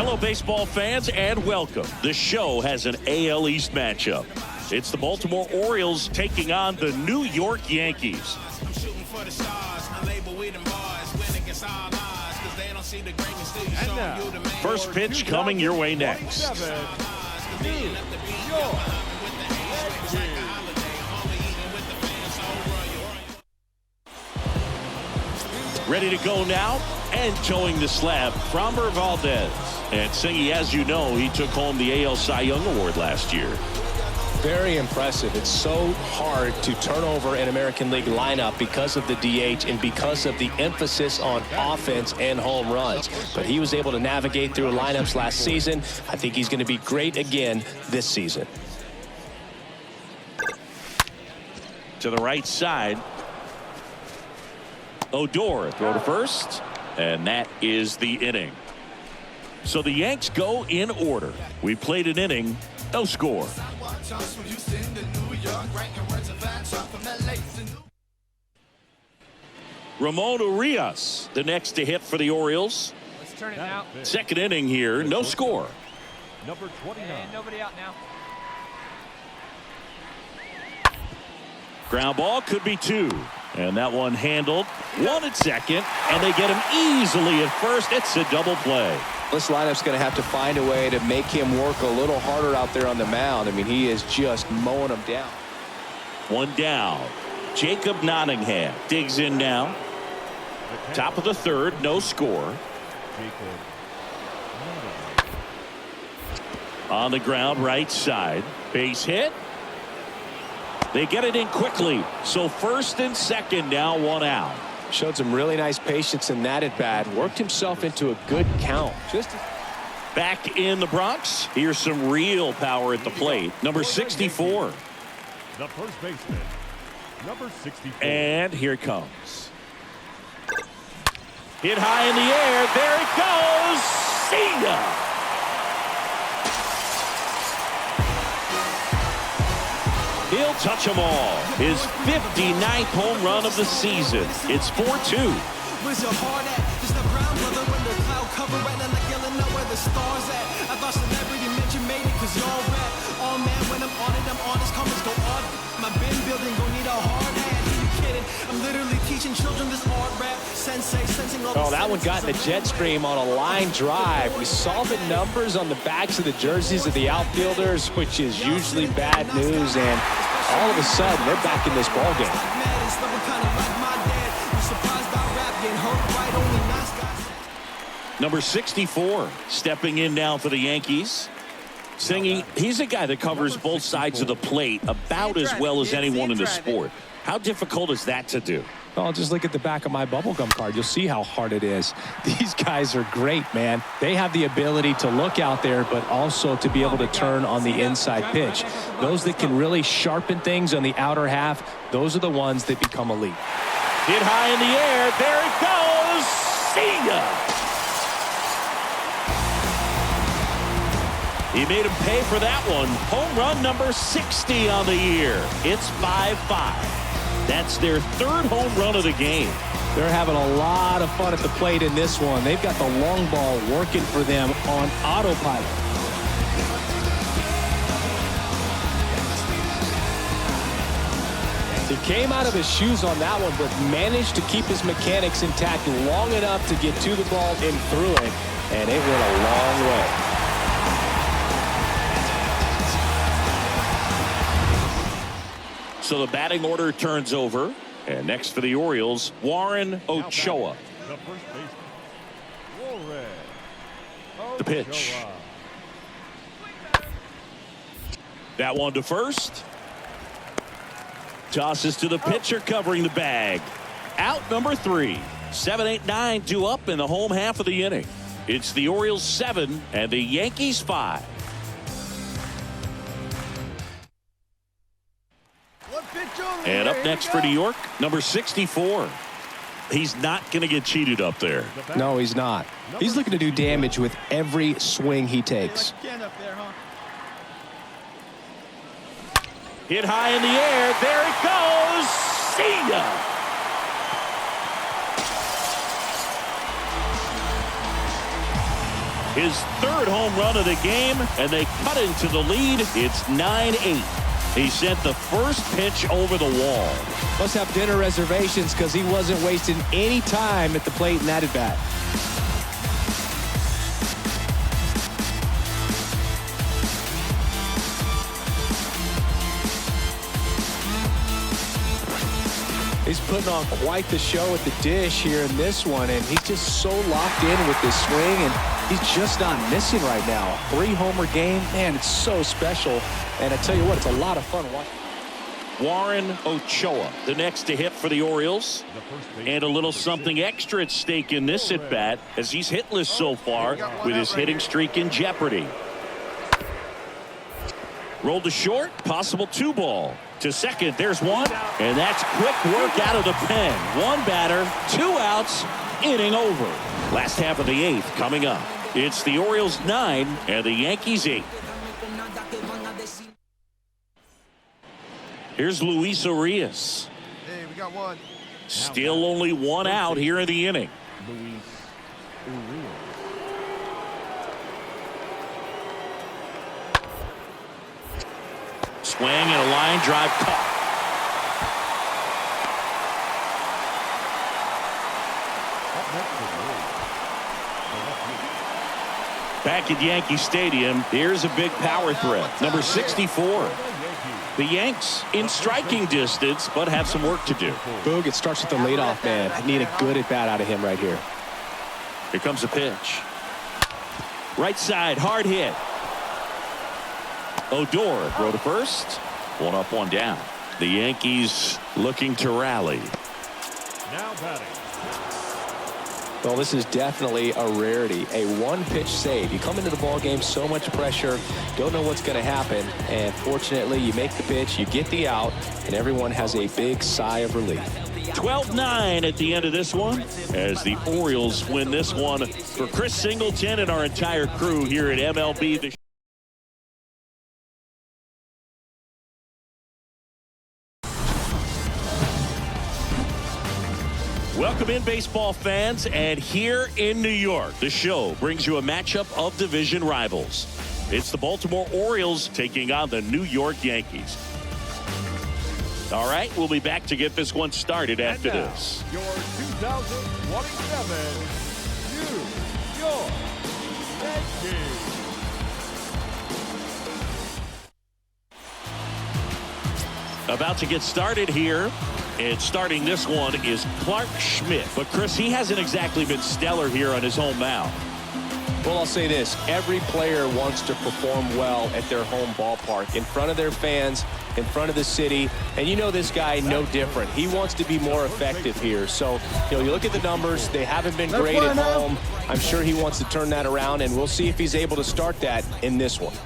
Hello, baseball fans, and welcome. The show has an AL East matchup. It's the Baltimore Orioles taking on the New York Yankees. First pitch coming your way next. Ready to go now, and towing the slab, Framber Valdez. And Singy, as you know, he took home the AL Cy Young Award last year. Very impressive. It's so hard to turn over an American League lineup because of the DH and because of the emphasis on offense and home runs. But he was able to navigate through lineups last season. I think he's going to be great again this season. To the right side. Odor, throw to first, and that is the inning. So the Yanks go in order. We played an inning, no score. Ramon Urias, the next to hit for the Orioles. Let's turn it now. Second inning here, no score. Number 29. And nobody out now. Ground ball could be two. And that one handled. One at second, and they get him easily at first. It's a double play. This lineup's going to have to find a way to make him work a little harder out there on the mound. I mean, he is just mowing them down. One down. Jacob Nottingham digs in now. Top of the third, no score. On the ground, right side. Base hit. They get it in quickly. So first and second, now one out. Showed some really nice patience in that at bat. Worked himself into a good count. Back in the Bronx. Here's some real power at the plate. Number 64. The first baseman, number 64. And here it comes. Hit high in the air. There it goes. See ya. He'll touch them all. His 59th home run of the season. It's 4-2. Where's your heart at? Just a brown brother when the cloud cover right now, like yelling out where the stars at. I thought celebrity meant you made it cause y'all rap. Oh man, when I'm on it, I'm honest, comments go off. My bin building gon' need a hard hat. Are you kidding? I'm literally teaching children this art rap. Sensing all Oh, that one got in the jet stream on a line drive. We saw the numbers on the backs of the jerseys of the outfielders, which is usually bad news, and all of a sudden they're back in this ball game. Number 64 stepping in now for the Yankees. Singy, he's a guy that covers both sides of the plate about as well as anyone in the sport. How difficult is that to do? Oh, just look at the back of my bubblegum card. You'll see how hard it is. These guys are great, man. They have the ability to look out there, but also to be able to turn on the inside pitch. Those that can really sharpen things on the outer half, those are the ones that become elite. Hit high in the air. There it goes. See ya. He made him pay for that one. Home run number 60 on the year. It's 5-5. That's their third home run of the game. They're having a lot of fun at the plate in this one. They've got the long ball working for them on autopilot. He came out of his shoes on that one, but managed to keep his mechanics intact long enough to get to the ball and through it, and it went a long way. So the batting order turns over. And next for the Orioles, Warren Ochoa. The first baseman, Warren The pitch. That one to first. Tosses to the pitcher covering the bag. Out number 3. 7, 8, 9 due up in the home half of the inning. It's the Orioles 7 and the Yankees 5. And up next for New York, number 64. He's not going to get cheated up there. No, he's not. He's looking to do damage with every swing he takes. Hit high in the air. There it goes. See ya. his third home run of the game, and they cut into the lead. It's 9-8. He sent the first pitch over the wall. Must have dinner reservations because he wasn't wasting any time at the plate in that at-bat. He's putting on quite the show at the dish here in this one, and he's just so locked in with this swing, and he's just not missing right now. 3-homer game, man, it's so special. And I tell you what, it's a lot of fun watching. Warren Ochoa, the next to hit for the Orioles. And a little something extra at stake in this at-bat, as he's hitless so far with his hitting streak in jeopardy. Rolled to short, possible 2-ball. To second, there's one, and that's quick work out of the pen. One batter, 2 outs, inning over. Last half of the 8th coming up. It's the Orioles 9 and the Yankees 8. Here's Luis Urias. Hey, we got one. Still only 1 out here in the inning. Luis Urias. Swing and a line drive caught. Back at Yankee Stadium, here's a big power threat. Number 64. The Yanks in striking distance, but have some work to do. Boog, it starts with the leadoff man. I need a good at-bat out of him right here. Here comes a pitch. Right side, hard hit. Odor throw to first. 1 up, 1 down. The Yankees looking to rally. Now batting. Well, this is definitely a rarity. A 1-pitch save. You come into the ball game, so much pressure, don't know what's going to happen, and fortunately you make the pitch, you get the out, and everyone has a big sigh of relief. 12-9 at the end of this one as the Orioles win this one. For Chris Singleton and our entire crew here at MLB. Welcome in, baseball fans, and here in New York, the show brings you a matchup of division rivals. It's the Baltimore Orioles taking on the New York Yankees. All right, we'll be back to get this one started after this. Your 2027 New York Yankees. About to get started here. And starting this one is Clark Schmidt. But, Chris, he hasn't exactly been stellar here on his home mound. Well, I'll say this. Every player wants to perform well at their home ballpark, in front of their fans, in front of the city. And you know this guy no different. He wants to be more effective here. So, you look at the numbers. They haven't been great at home. I'm sure he wants to turn that around, and we'll see if he's able to start that in this one.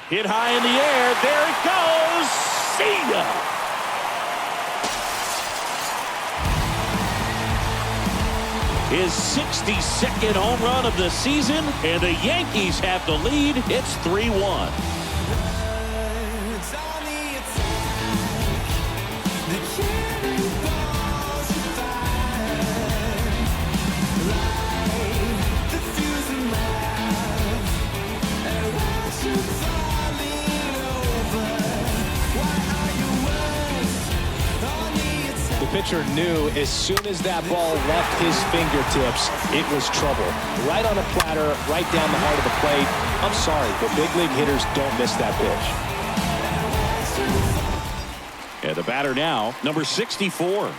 Hit high in the air. There it goes. See ya. His 62nd home run of the season, and the Yankees have the lead. It's 3-1. The pitcher knew as soon as that ball left his fingertips, it was trouble. Right on a platter, right down the heart of the plate. I'm sorry, but big league hitters don't miss that pitch. And the batter now, number 64.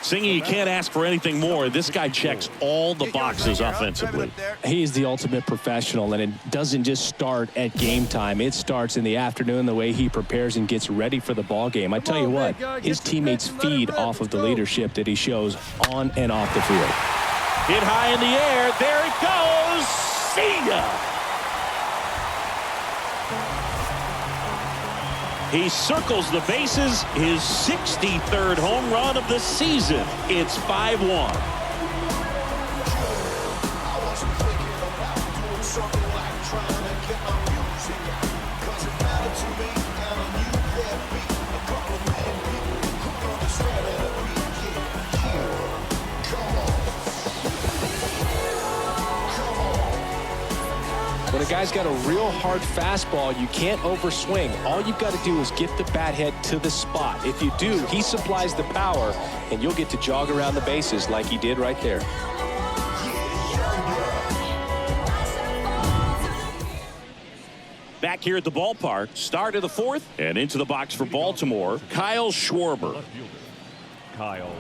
Singy, you can't ask for anything more. This guy checks all the boxes offensively. He's the ultimate professional, and it doesn't just start at game time. It starts in the afternoon, the way he prepares and gets ready for the ball game. I tell you what, his teammates feed off of the leadership that he shows on and off the field. Hit high in the air. There it goes. See ya. He circles the bases, his 63rd home run of the season. It's 5-1. When a guy's got a real hard fastball, you can't overswing. All you've got to do is get the bat head to the spot. If you do, he supplies the power, and you'll get to jog around the bases like he did right there. Back here at the ballpark, start of the fourth, and into the box for Baltimore, Kyle Schwarber. Kyle.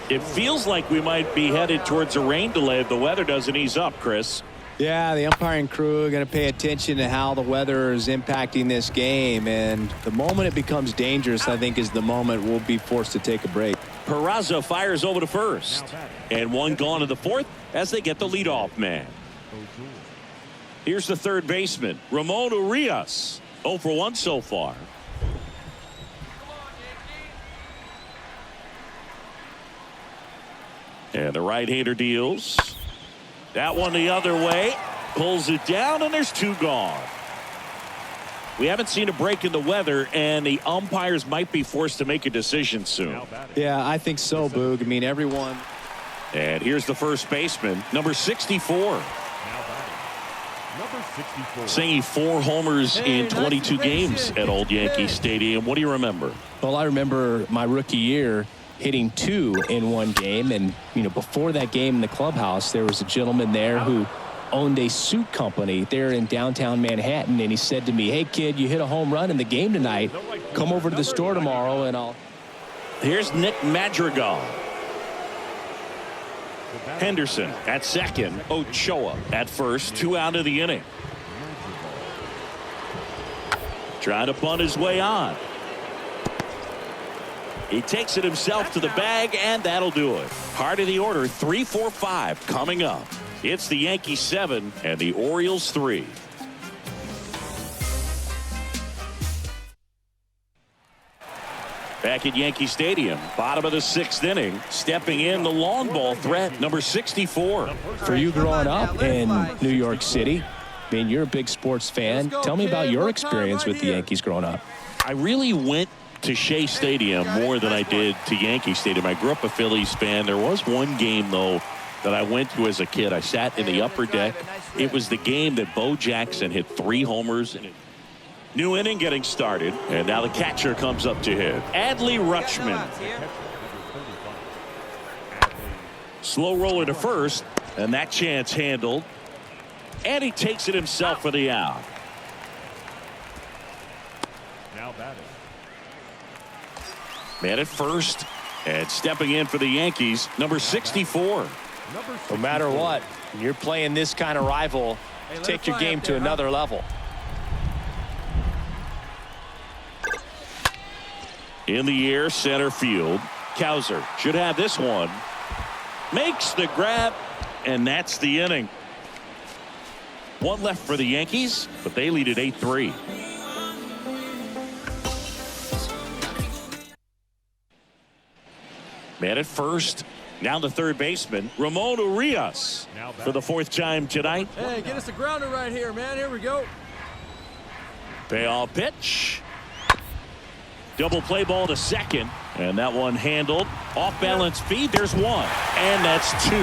It feels like we might be headed towards a rain delay if the weather doesn't ease up, Chris. Yeah, the umpiring crew are going to pay attention to how the weather is impacting this game, and the moment it becomes dangerous, I think, is the moment we'll be forced to take a break. Peraza fires over to first, and one gone to the fourth as they get the leadoff man. Here's the third baseman, Ramon Urias. 0 for 1 so far. And the right-hander deals. That one the other way. Pulls it down, and there's 2 gone. We haven't seen a break in the weather, and the umpires might be forced to make a decision soon. Yeah, I think so, Boog. I mean, everyone. And here's the first baseman, number 64. Number 64. Singing 4 homers in 22 games at Old Yankee Stadium. What do you remember? Well, I remember my rookie year hitting 2 in one game, and before that game in the clubhouse, there was a gentleman there who owned a suit company there in downtown Manhattan, and he said to me, "Hey kid, you hit a home run in the game tonight. Come over to the store tomorrow and I'll." Here's Nick Madrigal. Henderson at second. Ochoa at first. 2 out of the inning. Trying to bunt his way on. He takes it himself to the bag, and that'll do it. Part of the order, 3, 4, 5 coming up. It's the Yankees 7 and the Orioles 3. Back at Yankee Stadium, bottom of the 6th inning, stepping in the long ball threat, number 64. For you growing up in New York City, I mean, you're a big sports fan. Tell me about your experience with the Yankees growing up. I really went to Shea Stadium more than I did to Yankee Stadium. I grew up a Phillies fan. There was one game, though, that I went to as a kid. I sat in the upper deck. It was the game that Bo Jackson hit 3 homers. New inning getting started, and now the catcher comes up to hit. Adley Rutschman. Slow roller to first, and that chance handled. And he takes it himself for the out. Now batting. Man at first, and stepping in for the Yankees, number 64. No matter what, when you're playing this kind of rival, take your game to another level. In the air, center field. Kowser should have this one. Makes the grab, and that's the inning. 1 left for the Yankees, but they lead at 8-3. Man at first. Now the third baseman, Ramon Urias, for the 4th time tonight. Hey, get us a grounder right here, man. Here we go. Payoff pitch. Double play ball to second, and that one handled. Off balance feed. There's 1, and that's 2.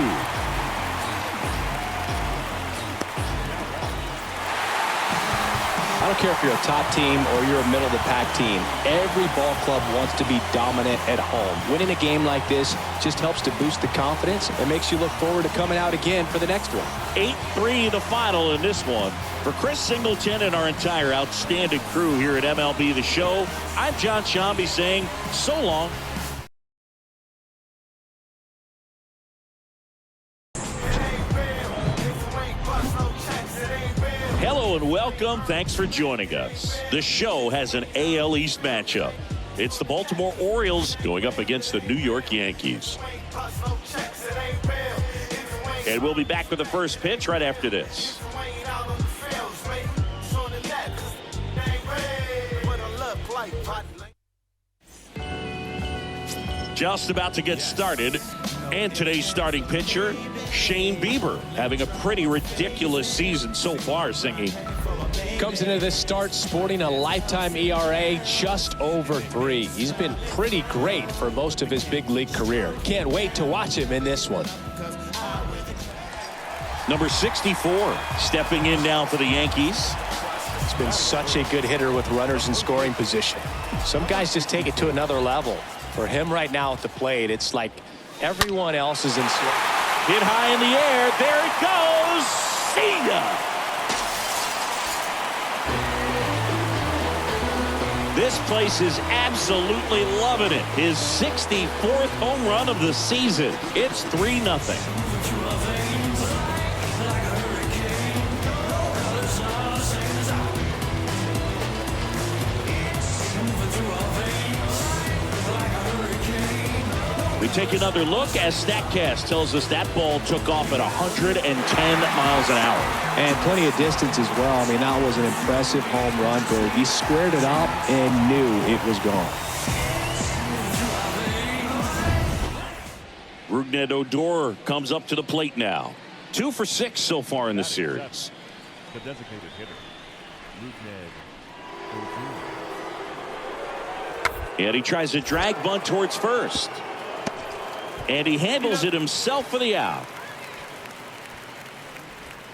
I don't care if you're a top team or you're a middle of the pack team. Every ball club wants to be dominant at home. Winning a game like this just helps to boost the confidence and makes you look forward to coming out again for the next one. 8-3 the final in this one. For Chris Singleton and our entire outstanding crew here at MLB The Show, I'm John Shambi saying so long. Hello and welcome. Thanks for joining us. The show has an AL East matchup. It's the Baltimore Orioles going up against the New York Yankees. And we'll be back with the first pitch right after this. Just about to get started. And today's starting pitcher, Shane Bieber, having a pretty ridiculous season so far, Singy. Comes into this start sporting a lifetime ERA just over 3. He's been pretty great for most of his big league career. Can't wait to watch him in this one. Number 64 stepping in now for the Yankees. He's been such a good hitter with runners in scoring position. Some guys just take it to another level. For him right now at the plate, it's like everyone else is in. Hit high in the air. There it goes. See ya. This place is absolutely loving it. His 64th home run of the season. It's 3-0. We take another look as StatCast tells us that ball took off at 110 miles an hour. And plenty of distance as well. I mean, that was an impressive home run, but he squared it up and knew it was gone. Rougned Odor comes up to the plate now. 2 for 6 so far in the series. The designated hitter, Rougned Odor. And he tries to drag bunt towards first. And he handles it himself for the out.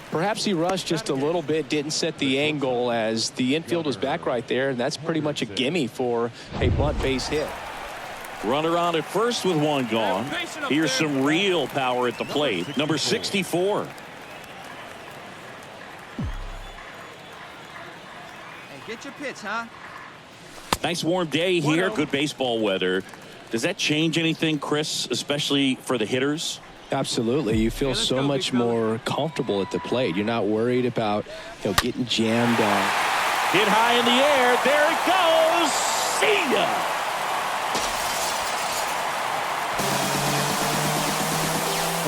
Perhaps he rushed just a little bit, didn't set the angle as the infield was back right there, and that's pretty much a gimme for a bunt base hit. Runner on at first with 1 gone. Here's some real power at the plate. Number 64. Hey, get your pitch, huh? Nice warm day here. Good baseball weather. Does that change anything, Chris, especially for the hitters? Absolutely. You feel so much more comfortable at the plate. You're not worried about, getting jammed on. Hit high in the air. There it goes. See ya.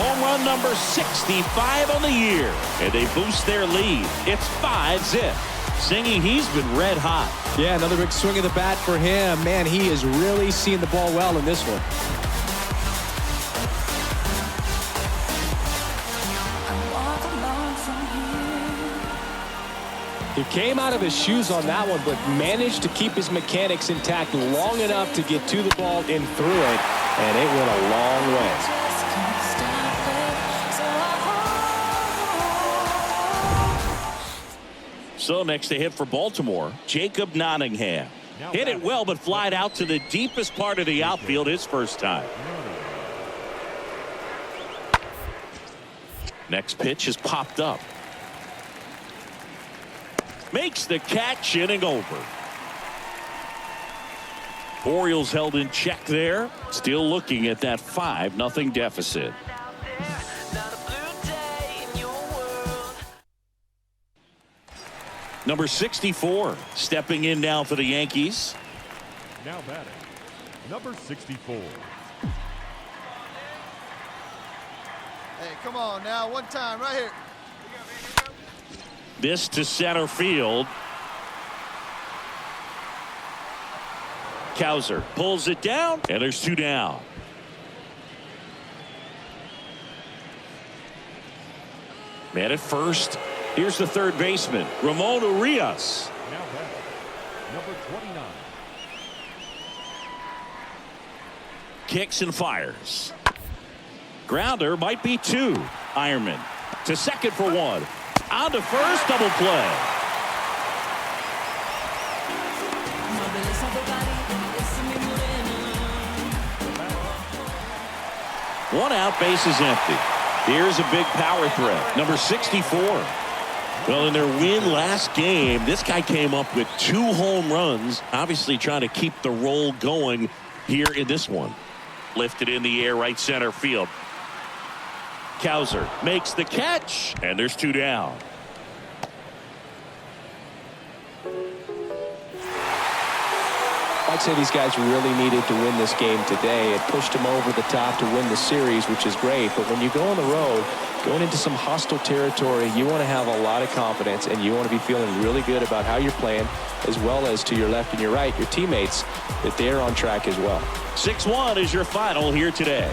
Home run number 65 on the year. And they boost their lead. It's 5-0. Singy, he's been red hot. Yeah, another big swing of the bat for him. Man, he is really seeing the ball well in this one. He came out of his shoes on that one, but managed to keep his mechanics intact long enough to get to the ball and through it, and it went a long way. So next to hit for Baltimore, Jacob Nottingham. Hit it well, but flied out to the deepest part of the outfield his first time. Next pitch is popped up. Makes the catch, inning over. Orioles held in check there. Still looking at that 5-0 deficit. Number 64 stepping in now for the Yankees. Now batting, number 64. Hey, come on now. One time right here. This to center field. Cowser pulls it down, and there's 2 down. Man at first. Here's the third baseman, Ramon Urias. Now batting, number 29. Kicks and fires. Grounder might be 2. Ironman to second for 1. On to first, double play. One out, base is empty. Here's a big power threat, number 64. Well, in their win last game, this guy came up with 2 home runs, obviously trying to keep the roll going here in this one. Lifted in the air, right center field. Cowser makes the catch, and there's 2 down. I'd say these guys really needed to win this game today. It pushed them over the top to win the series, which is great. But when you go on the road, going into some hostile territory, you want to have a lot of confidence, and you want to be feeling really good about how you're playing, as well as to your left and your right, your teammates, that they're on track as well. 6-1 is your final here today.